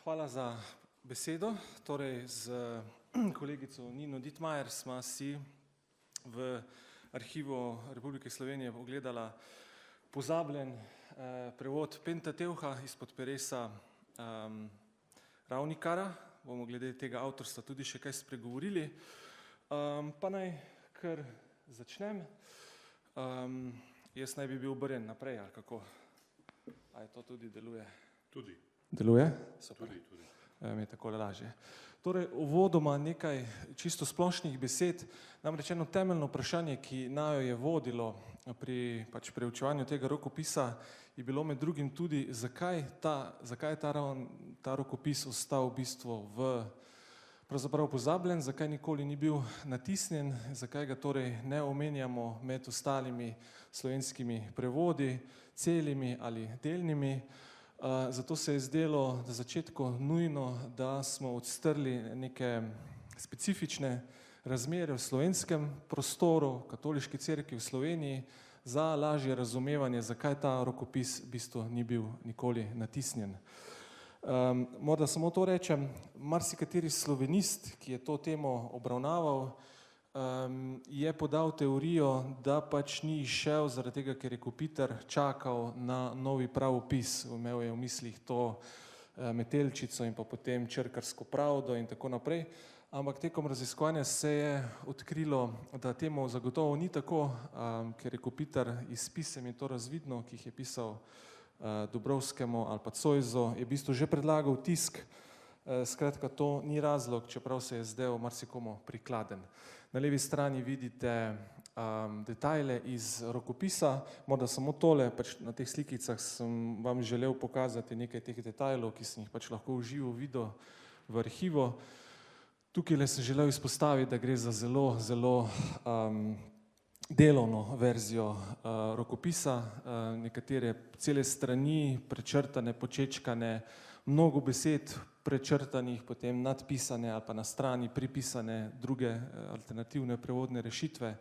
Hvala za besedo. Torej, z kolegico Nino Dittmayer sva si v arhivu Republike Slovenije ogledala pozabljen prevod Pentateuha izpod peresa Ravnikarja. Bomo glede tega avtorstva tudi še kaj spregovorili. Pa naj kar začnem. Jaz naj bi bil obrnjen naprej, ali kako? Ali to tudi deluje? Tudi. Deluje? Super. Tudi. Mi je takole lažje. Torej, uvodoma nekaj čisto splošnih besed. Namreč eno temeljno vprašanje, ki naju je vodilo pri preučevanju tega rokopisa, je bilo med drugim tudi, zakaj je ta rokopis ostal v bistvu pravzaprav pozabljen, zakaj nikoli ni bil natisnjen, zakaj ga torej ne omenjamo med ostalimi slovenskimi prevodi, celimi ali delnimi. Zato se je zdelo na začetku nujno, da smo odstrli neke specifične razmere v slovenskem prostoru, katoliški cerkvi v Sloveniji, za lažje razumevanje, zakaj ta rokopis v bistvu ni bil nikoli natisnjen. Morda samo to rečem, marsikateri slovenist, ki je to temo obravnaval, je podal teorijo, da ni izšel zaradi tega, ker je Kopitar čakal na novi pravopis. Imel je v mislih to Metelčico in pa potem Črkarsko pravdo in tako naprej. Ampak tekom raziskovanja se je odkrilo, da temu zagotovo ni tako, ker je Kopitar iz pisem, je to razvidno, ki jih je pisal Dobrovskemu ali pa Zoisu, je v bistvu že predlagal tisk. Skratka, to ni razlog, čeprav se je zdel marsikomu prikladen. Na levi strani vidite detajle iz rokopisa, morda samo tole, na teh slikicah sem vam želel pokazati nekaj teh detajlov, ki sem jih lahko v živo videl v arhivu. Tukaj sem želel izpostaviti, da gre za zelo delovno verzijo rokopisa, nekatere cele strani prečrtane, počečkane, mnogo besed prečrtanih, potem nadpisane ali pa na strani pripisane druge alternativne prevodne rešitve.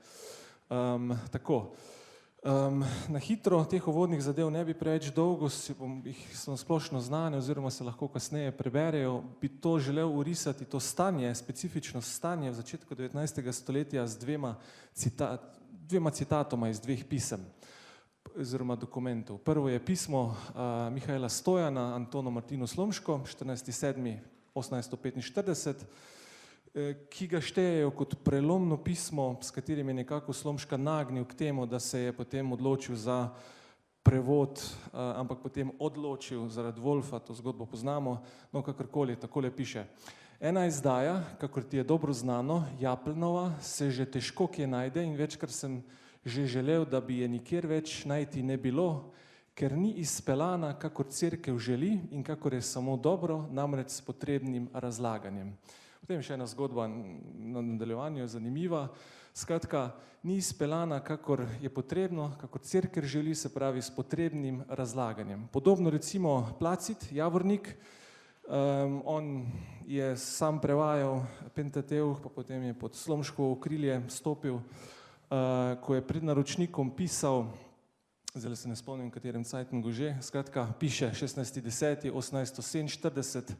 Na hitro teh uvodnih zadev ne bi preveč dolgo, jih so splošno znane oziroma se lahko kasneje preberejo, bi to želel orisati, to stanje, specifično stanje v začetku 19. stoletja z dvema citatoma iz dveh pisem oziroma dokumentov. Prvo je pismo Mihaela Stojana Antonu Martinu Slomško, 14.7.1845, ki ga štejejo kot prelomno pismo, s katerim je nekako Slomška nagnil k temu, da se je potem odločil za prevod, ampak potem odločil zaradi Wolfa, to zgodbo poznamo, no kakorkoli, takole piše. Ena izdaja, kakor ti je dobro znano, Japlnova, se že težko kje najde in večkrat sem že želel, da bi je nikjer več najti ne bilo, ker ni izpeljana, kakor cerkev želi in kakor je samo dobro, namreč s potrebnim razlaganjem. Potem še ena zgodba na nadaljevanju, zanimiva. Skratka, ni izpeljana, kakor je potrebno, kakor cerkev želi, se pravi s potrebnim razlaganjem. Podobno recimo Placid, Javornik, on je sam prevajal Pentateuh, pa potem je pod Slomškovo okrilje stopil, ko je pred naročnikom pisal, zdaj se ne spomnim, v katerem cajtngu že, skratka, piše 16.10.1847,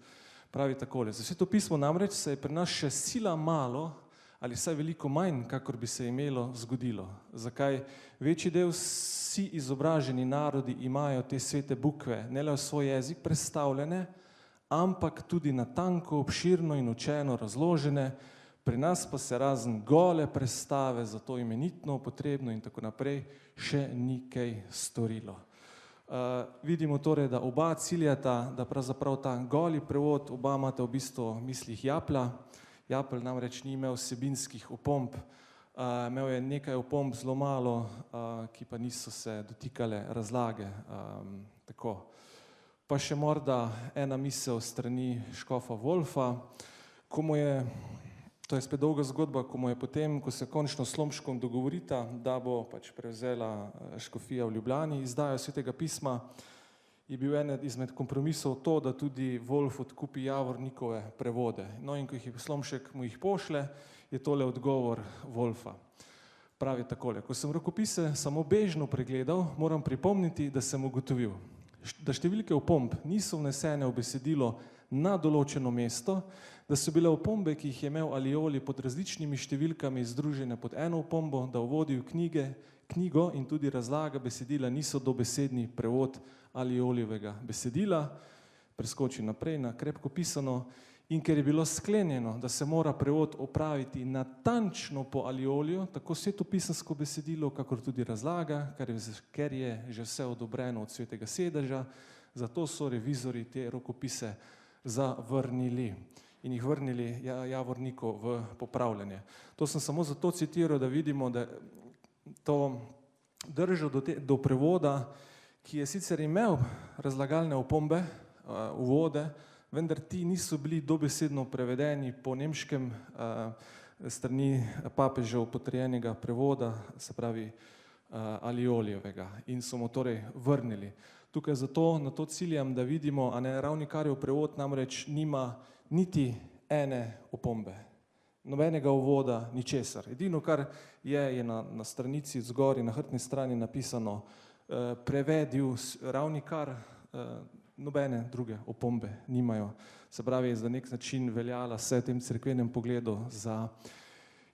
pravi takole. Za vse to pismo namreč se je pri nas še sila malo ali vsaj veliko manj, kakor bi se imelo zgodilo. Zakaj? Večji del vsi izobraženi narodi imajo te svete bukve, ne le v svoj jezik prestavljene, ampak tudi natanko, obširno in učeno razložene, pri nas pa se razen gole prestave za to imenitno, potrebno in tako naprej še ni kaj storilo. Vidimo torej, da oba ciljata, da pravzaprav ta goli prevod, oba imata v bistvu v mislih Japlja. Japlj namreč ni imel vsebinskih opomb, imel je nekaj opomb, zelo malo, ki pa niso se dotikale razlage. Pa še morda ena misel strani škofa Wolfa, to je spet dolga zgodba, ko mu je potem, ko se končno s Slomškom dogovorita, da bo prevzela škofija v Ljubljani izdajo svetega pisma, je bil eden izmed kompromisov to, da tudi Wolf odkupi Javornikove prevode. No, in ko jih Slomšek mu jih pošle, je tole odgovor Wolfa. Pravi takole: ko sem rokopise samo bežno pregledal, moram pripomniti, da sem ugotovil. da številke opomb niso vnesene v besedilo na določeno mesto, da so bile opombe, ki jih je imel Alioli pod različnimi številkami združene pod eno opombo, da uvodi v knjigo in tudi razlaga besedila niso dobesedni prevod Aliolijevega besedila, preskoči naprej na krepko pisano, in ker je bilo sklenjeno, da se mora prevod opraviti natančno po Alioliju, tako svetopisansko besedilo, kakor tudi razlaga, ker je že vse odobreno od svetega sedeža, zato so revizori te rokopise zavrnili in jih vrnili Javorniku v popravljanje. To sem samo zato citiral, da vidimo, da to držo do prevoda, ki je sicer imel razlagalne opombe, uvode, vendar ti niso bili dobesedno prevedeni po nemškem strani papežev potrjenega prevoda, se pravi Aliolijevega, in so mu torej vrnili. Tukaj zato na to ciljam, da vidimo, a ne, Ravnikarjev prevod namreč nima niti ene opombe, nobenega uvoda, ničesar. Edino, kar je na stranici zgori, na hrbtni strani napisano prevedil Ravnikar, nobene druge opombe nimajo. Se pravi, za nek način veljala se v tem cerkvenem pogledu za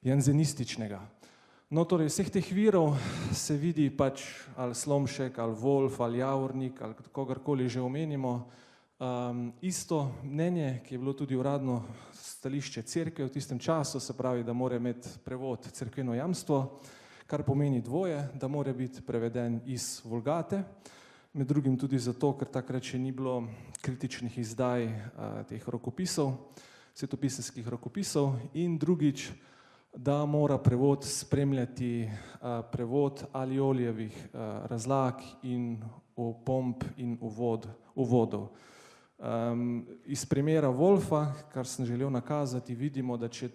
janzenističnega. No, torej, vseh teh virov se vidi pač ali Slomšek, ali Wolf, ali Javornik, ali kogarkoli že omenimo. Isto mnenje, ki je bilo tudi uradno stališče cerkve v tistem času, se pravi, da mora imeti prevod cerkveno jamstvo, kar pomeni dvoje, da mora biti preveden iz Vulgate, med drugim tudi zato, ker takrat še ni bilo kritičnih izdaj teh rokopisov, svetopisanskih rokopisov, in drugič, da mora prevod spremljati prevod Aliolijevih razlag in opomb in uvodov. Iz primera Wolfa, kar sem želel nakazati, vidimo, da če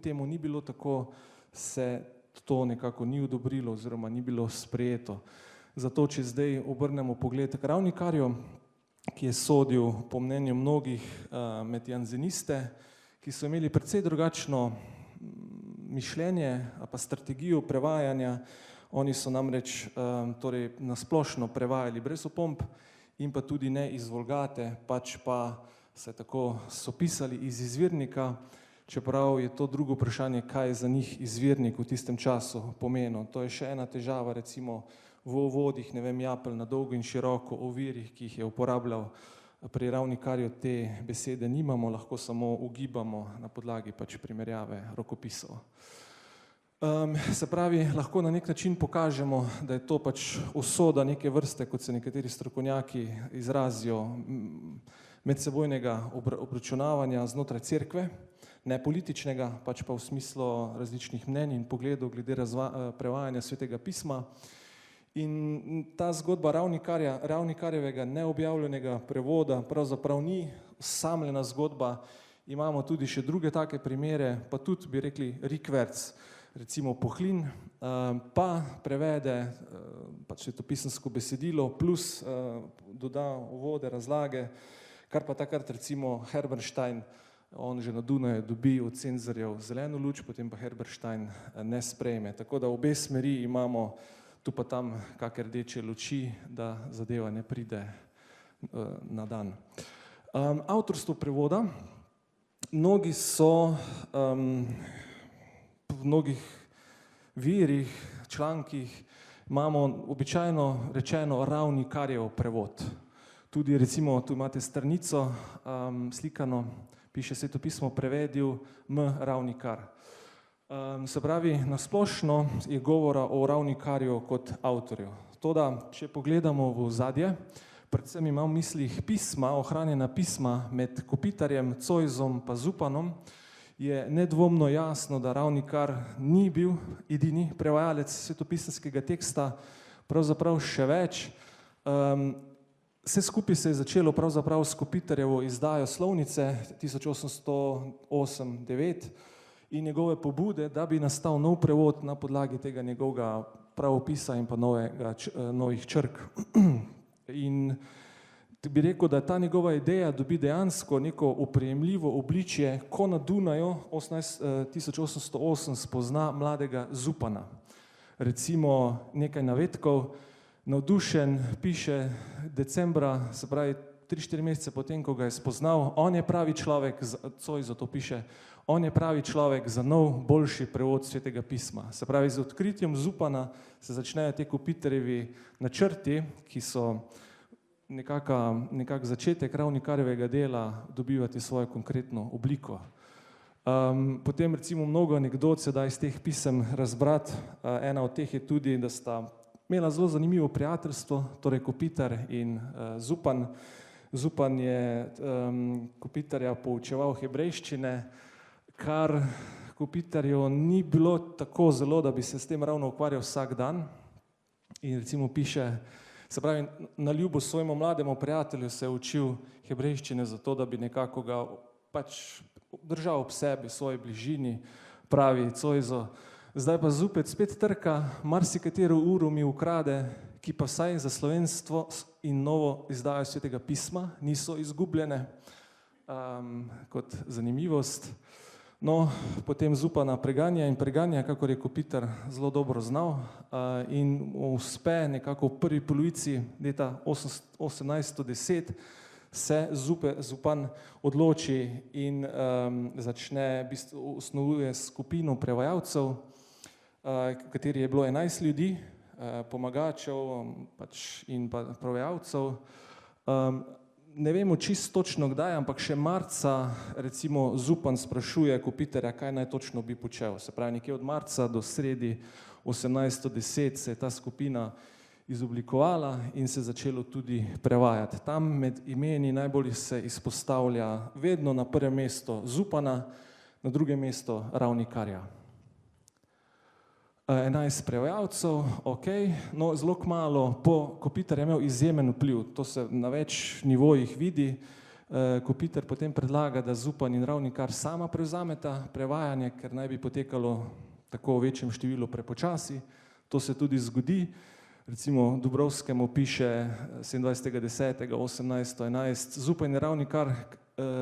temu ni bilo tako, se to nekako ni odobrilo oziroma ni bilo sprejeto. Zato, če zdaj obrnemo pogled k Ravnikarju, ki je sodil po mnenju mnogih med janzeniste, ki so imeli precej drugačno mišljenje pa strategijo prevajanja. Oni so namreč torej nasplošno prevajali brez opomb in pa tudi ne iz Vulgate, pač pa se tako so pisali iz izvirnika, čeprav je to drugo vprašanje, kaj je za njih izvirnik v tistem času pomenil. To je še ena težava, recimo v uvodih, ne vem, Japelj na dolgo in široko, o virih, ki jih je uporabljal pri Ravnikarju, te besede nimamo, lahko samo ugibamo na podlagi pač primerjave rokopisov. Se pravi, lahko na nek način pokažemo, da je to pač usoda neke vrste, kot se nekateri strokovnjaki izrazijo, medsebojnega obračunavanja znotraj cerkve, ne političnega, pač pa v smislu različnih mnenj in pogledov glede prevajanja svetega pisma. In ta zgodba Ravnikarjevega neobjavljenega prevoda pravzaprav ni osamljena zgodba, imamo tudi še druge take primere, pa tudi bi rekli rikverc, recimo Pohlin, pa prevede pač svetopisansko besedilo plus doda uvode, razlage, kar pa takrat recimo Herberstein, on že na Dunaju dobi od cenzorjev zeleno luč, potem pa Herberstein ne sprejme. Tako da obe smeri imamo tu pa tam kakšne rdeče luči, da zadeva ne pride na dan. Avtorstvo prevoda. Mnogi so v mnogih virih, člankih imamo običajno rečeno Ravnikarjev prevod. Tudi recimo tu imate stranico slikano, piše svetopismo prevedil M. Ravnikar. Se pravi, nasplošno je govora o Ravnikarju kot avtorju. Toda, če pogledamo v ozadje, predvsem imam v mislih pisma, ohranjena pisma med Kopitarjem, Zoisom pa Zupanom, je nedvomno jasno, da Ravnikar ni bil edini prevajalec svetopisanskega teksta, pravzaprav še več. Vse skupaj se je začelo pravzaprav s Kopitarjevo izdajo slovnice 1808-9 in njegove pobude, da bi nastal nov prevod na podlagi tega njegovega pravopisa in pa novih črk. In bi rekel, da ta njegova ideja dobi dejansko neko oprijemljivo obličje, ko na Dunaju 1808 spozna mladega Zupana. Recimo nekaj navedkov, navdušen piše, decembra, se pravi 3-4 mesece potem, ko ga je spoznal, on je pravi človek, Zoiso to piše, on je pravi človek za nov, boljši prevod Svetega pisma. Se pravi, z odkritjem Zupana se začnejo te Kopitarjevi načrti, ki so nekako začetek Ravnikarjevega dela, dobivati svojo konkretno obliko. Potem recimo mnogo anekdot se da iz teh pisem razbrati. Ena od teh je tudi, da sta imela zelo zanimivo prijateljstvo, torej Kopitar in Zupan. Zupan je Kopitarja poučeval hebrejščine, kar Kopitarju ni bilo tako zelo, da bi se s tem ravno ukvarjal vsak dan. In recimo piše, se pravi, na ljubo svojemu mlademu prijatelju se je učil hebrejščine zato, da bi nekako ga pač držal ob sebi, v svoji bližini, pravi Zoiso. Zdaj pa Zupet spet trka, marsikatero uro mi ukrade, ki pa vsaj za slovenstvo in novo izdajo Svetega pisma niso izgubljene, kot zanimivost. No, potem Zupana preganja, kakor je Kopitar zelo dobro znal, in uspe nekako v prvi polovici leta 1810 se Zupan odloči in osnovuje skupino prevajalcev, v kateri je bilo 11 ljudi, pomagačev in pa prevajalcev. Ne vemo čisto točno kdaj, ampak še marca recimo Zupan sprašuje Kopitarja, kaj naj točno bi počel. Se pravi, nekje od marca do sredi 1810 se je ta skupina izoblikovala in se začelo tudi prevajati. Tam med imeni najbolj se izpostavlja vedno na prvem mestu Zupana, na drugem mestu Ravnikarja. 11 prevajalcev, ok, no zelo kmalu po Kopitar je imel izjemen vpliv, to se na več nivojih vidi. Kopitar potem predlaga, da Zupan in Ravnikar sama prevzameta prevajanje, ker naj bi potekalo tako v večjem številu prepočasi. To se tudi zgodi. Recimo Dubrovskemu piše 27.10.1811, Zupan in Ravnikar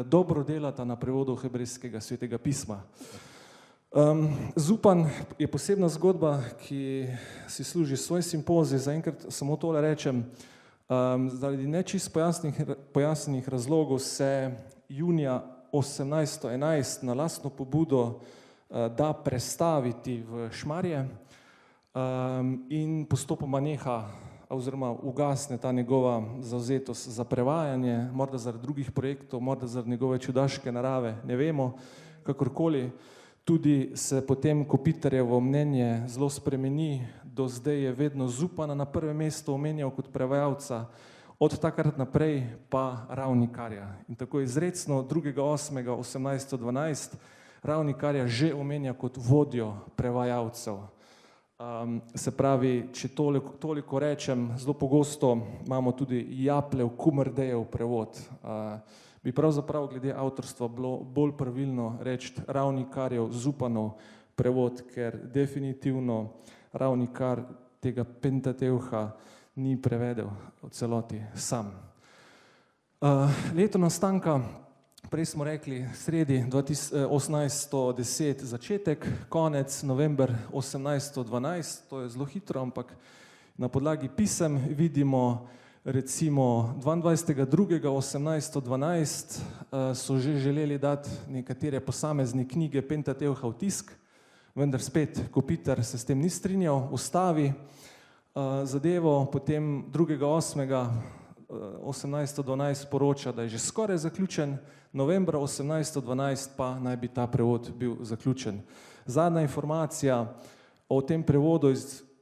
dobro delata na prevodu hebrejskega Svetega pisma. Zupan je posebna zgodba, ki si služi svoj simpozij, zaenkrat samo tole rečem, zaradi nečisto pojasnjenih razlogov se junija 1811 na lastno pobudo da prestaviti v Šmarje in postopoma neha oziroma ugasne ta njegova zavzetost za prevajanje, morda zaradi drugih projektov, morda zaradi njegove čudaške narave, ne vemo, kakorkoli. Tudi se potem Kopitarjevo mnenje zelo spremeni, do zdaj je vedno Zupana na prvem mestu omenjal kot prevajalca, od takrat naprej pa Ravnikarja. In tako izrecno 2.8.1812 Ravnikarja že omenja kot vodjo prevajalcev. Se pravi, če toliko rečem, zelo pogosto imamo tudi Japlev, Kumrdejev prevod. Bi pravzaprav glede avtorstva bilo bolj pravilno reči Ravnikarjev, Zupanov prevod, ker definitivno Ravnikar tega Pentateuha ni prevedel v celoti sam. Leto nastanka, prej smo rekli sredi 1810 začetek, konec november 1812, to je zelo hitro, ampak na podlagi pisem vidimo recimo 22.2.1812 so že želeli dati nekatere posamezne knjige Pentateuha v tisk, vendar spet Kopitar se s tem ni strinjal, ustavi zadevo, potem 2.8.1812 poroča, da je že skoraj zaključen, novembra 1812 pa naj bi ta prevod bil zaključen. Zadnja informacija o tem prevodu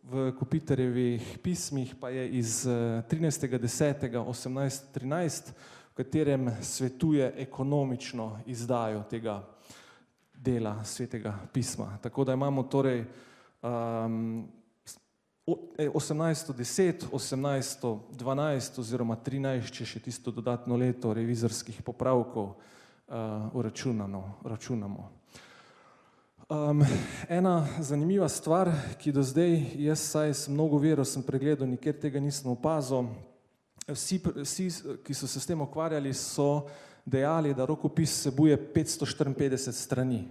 v Kopitarjevih pismih pa je iz 13.10.1813, v katerem svetuje ekonomično izdajo tega dela Svetega pisma. Tako da imamo torej 1810, 1812 oziroma 13, če še tisto dodatno leto revizorskih popravkov računamo. Ena zanimiva stvar, ki do zdaj, jaz saj sem mnogo verov, sem pregledal, nikjer tega nisem opazil. Vsi, ki so se s tem ukvarjali, so dejali, da rokopis vsebuje 554 strani.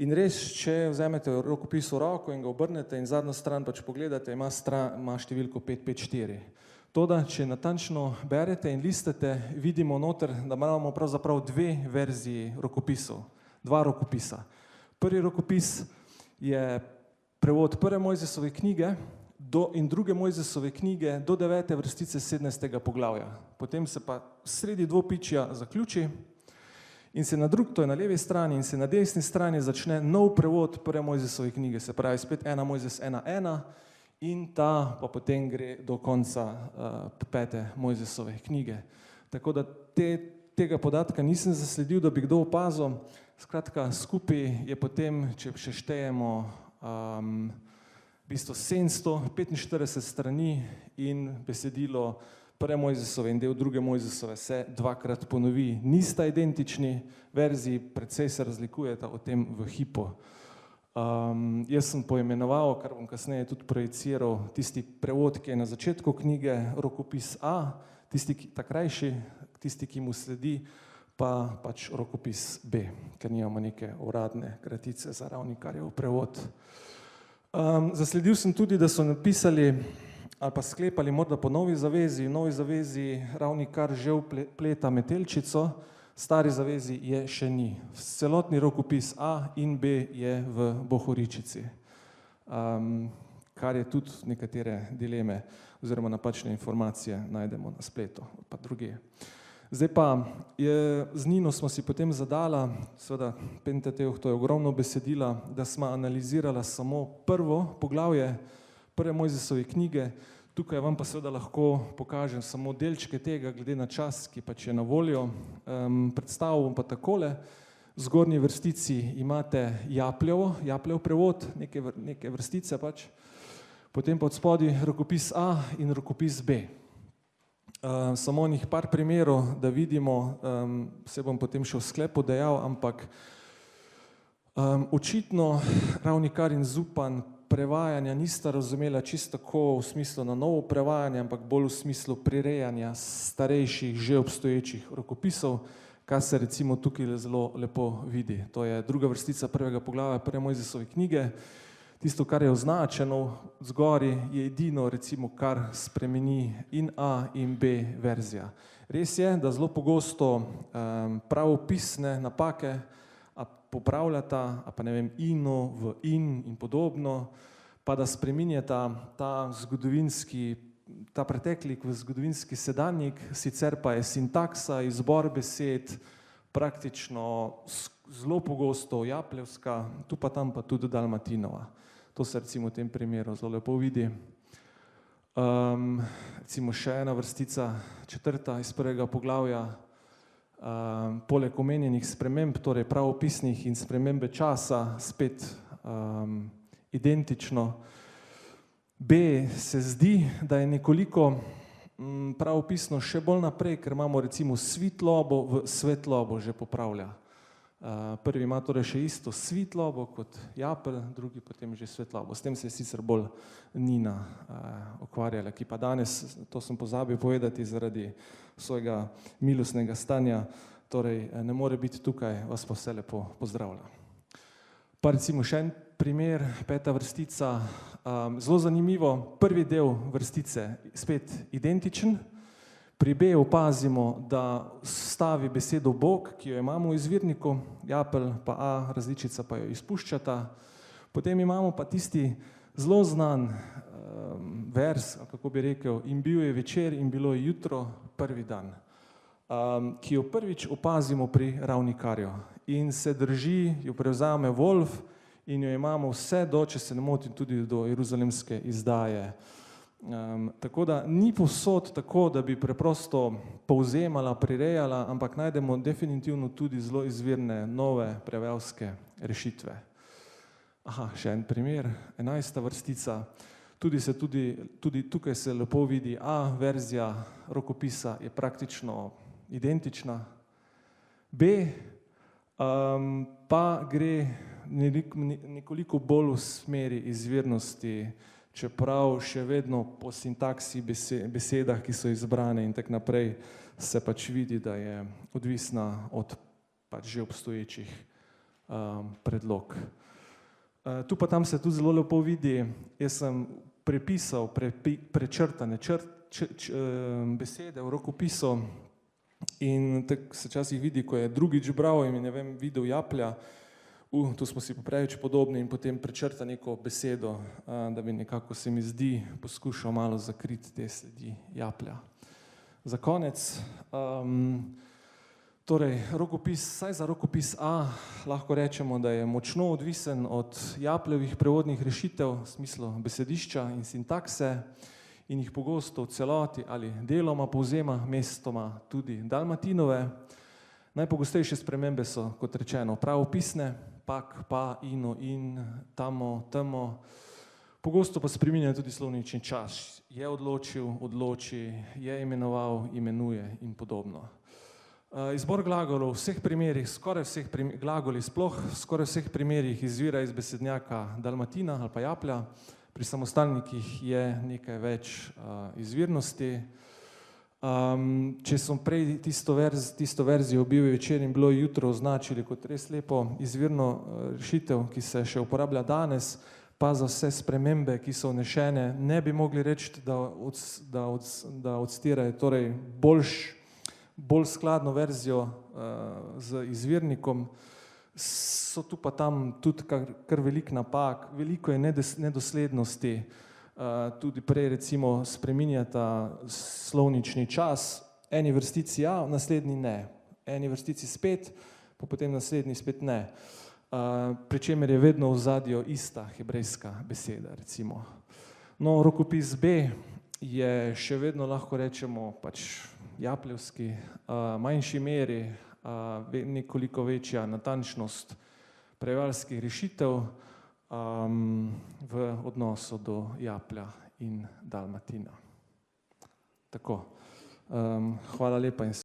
In res, če vzamete rokopis v roko in ga obrnete in zadnjo stran pač pogledate, ima številko 554. Toda, če natančno berete in listate, vidimo noter, da imamo pravzaprav dve verziji rokopisov, dva rokopisa. Prvi rokopis je prevod prve Mojzesove knjige in druge Mojzesove knjige do 9. vrstice 17. poglavja. Potem se pa sredi dvopičja zaključi in se to je na levi strani in se na desni strani začne nov prevod prve Mojzesove knjige, se pravi spet 1 Mojzes 1.1 in ta pa potem gre do konca 5. Mojzesove knjige. Tako da tega podatka nisem zasledil, da bi kdo opazil. Skratka, skupaj je potem, če še štejemo, v bistvu 745 strani in besedilo prve Mojzesove in del druge Mojzesove se dvakrat ponovi. Nista identični verziji, precej se razlikujeta o tem v hipu. Jaz sem poimenoval, kar bom kasneje tudi projiciral, tisti prevod, ki je na začetku knjige, rokopis A, ta krajši, tisti, ki mu sledi, pa pač rokopis B, ker nimamo neke uradne kratice za Ravnikarjev prevod. Zasledil sem tudi, da so napisali ali pa sklepali morda po Novi zavezi. V Novi zavezi Ravnikar že vpleta metelčico, v Stari zavezi je še ni. Celotni rokopis A in B je v bohoričici, kar je tudi nekatere dileme oziroma napačne informacije najdemo na spletu, pa drugje. Zdaj pa, z Nino smo si potem zadala, seveda Pentateuh, to je ogromno besedila, da smo analizirala samo prvo poglavje prve Mojzesove knjige. Tukaj vam pa seveda lahko pokažem samo delčke tega, glede na čas, ki pač je na voljo. Predstavil bom pa takole. V zgornji vrstici imate Japljev prevod, neke vrstice pač. Potem pa od spodaj rokopis A in rokopis B. Samo njih par primerov, da vidimo, se bom potem še v sklepu dejal, ampak očitno Ravnikar in Zupan prevajanja nista razumela čisto tako v smislu na novo prevajanje, ampak bolj v smislu prirejanja starejših, že obstoječih rokopisov, kar se recimo tukaj zelo lepo vidi. To je druga vrstica prvega poglavja prve Mojzesove knjige. Tisto, kar je označeno zgori, je edino, recimo, kar spremeni in A in B verzija. Res je, da zelo pogosto pravopisne napake popravljata, pa ne vem, ino v in podobno, pa da spreminjata ta preteklik v zgodovinski sedanjik, sicer pa je sintaksa, izbor besed praktično zelo pogosto japljevska, tu pa tam pa tudi dalmatinova. To se recimo v tem primeru zelo lepo vidi. Recimo še ena vrstica, 4. iz prvega poglavja, poleg omenjenih sprememb, torej pravopisnih in spremembe časa, spet identično. B se zdi, da je nekoliko pravopisno še bolj naprej, ker imamo recimo svitlobo v svetlobo že popravlja. Prvi ima torej še isto svitlobo kot Japelj, drugi potem že svetlobo. S tem se je sicer bolj Nina ukvarjala, ki pa danes, to sem pozabil povedati zaradi svojega milostnega stanja, torej ne more biti tukaj, vas pa vse lepo pozdravlja. Pa recimo še en primer, 5. vrstica, zelo zanimivo, prvi del vrstice spet identičen. Pri B opazimo, da stavi besedo Bog, ki jo imamo v izvirniku, Japelj pa A različica pa jo izpuščata. Potem imamo pa tisti zelo znan vers, kako bi rekel, in bil je večer in bilo je jutro, prvi dan, ki jo prvič opazimo pri Ravnikarju in se drži, jo prevzame Wolf in jo imamo vse do, če se ne motim, tudi do jeruzalemske izdaje. Tako da ni povsod tako, da bi preprosto povzemala, prirejala, ampak najdemo definitivno tudi zelo izvirne nove prevajalske rešitve. Še en primer, 11. vrstica, tudi tukaj se lepo vidi A verzija rokopisa je praktično identična. B pa gre nekoliko bolj v smeri izvirnosti, čeprav še vedno po sintaksi besedah, ki so izbrane in tak naprej, se pač vidi, da je odvisna od pač že obstoječih predlog. Tu pa tam se tudi zelo lepo vidi, jaz sem prepisal prečrtane besede v rokopisu in tako se včasih vidi, ko je drugič bral in ne vem, videl japlja, tu smo si pa preveč podobni in potem prečrta neko besedo, da bi nekako, se mi zdi, poskušal malo zakriti te sledi japlja. Za konec, torej rokopis, saj za rokopis A lahko rečemo, da je močno odvisen od Japljevih prevodnih rešitev v smislu besedišča in sintakse in jih pogosto v celoti ali deloma povzema, mestoma tudi Dalmatinove. Najpogostejše spremembe so, kot rečeno, pravopisne, pak, pa, ino, in, tamo, temo. Pogosto pa spreminja tudi slovnični čas. Je odločil, odloči, je imenoval, imenuje in podobno. Izbor glagolov v vseh primerih, skoraj vseh glagoli sploh, skoraj vseh primerih izvira iz besednjaka Dalmatina ali pa Japlja. Pri samostalnikih je nekaj več izvirnosti. Če smo prej tisto verzijo Bil je večer in bilo je jutro označili kot res lepo izvirno rešitev, ki se še uporablja danes, pa za vse spremembe, ki so vnešene, ne bi mogli reči, da odstirajo torej bolj skladno verzijo z izvirnikom. So tu pa tam tudi kar veliko napak, veliko je nedoslednosti, tudi prej recimo spreminjata slovnični čas, eni vrstici ja, naslednji ne, eni vrstici spet, pa potem naslednji spet ne. Pri čemer je vedno v ozadju ista hebrejska beseda, recimo. No, rokopis B je še vedno, lahko rečemo, pač japljevski, manjši meri, nekoliko večja natančnost prevajalskih rešitev v odnosu do Japlja in Dalmatina. Tako, hvala lepa in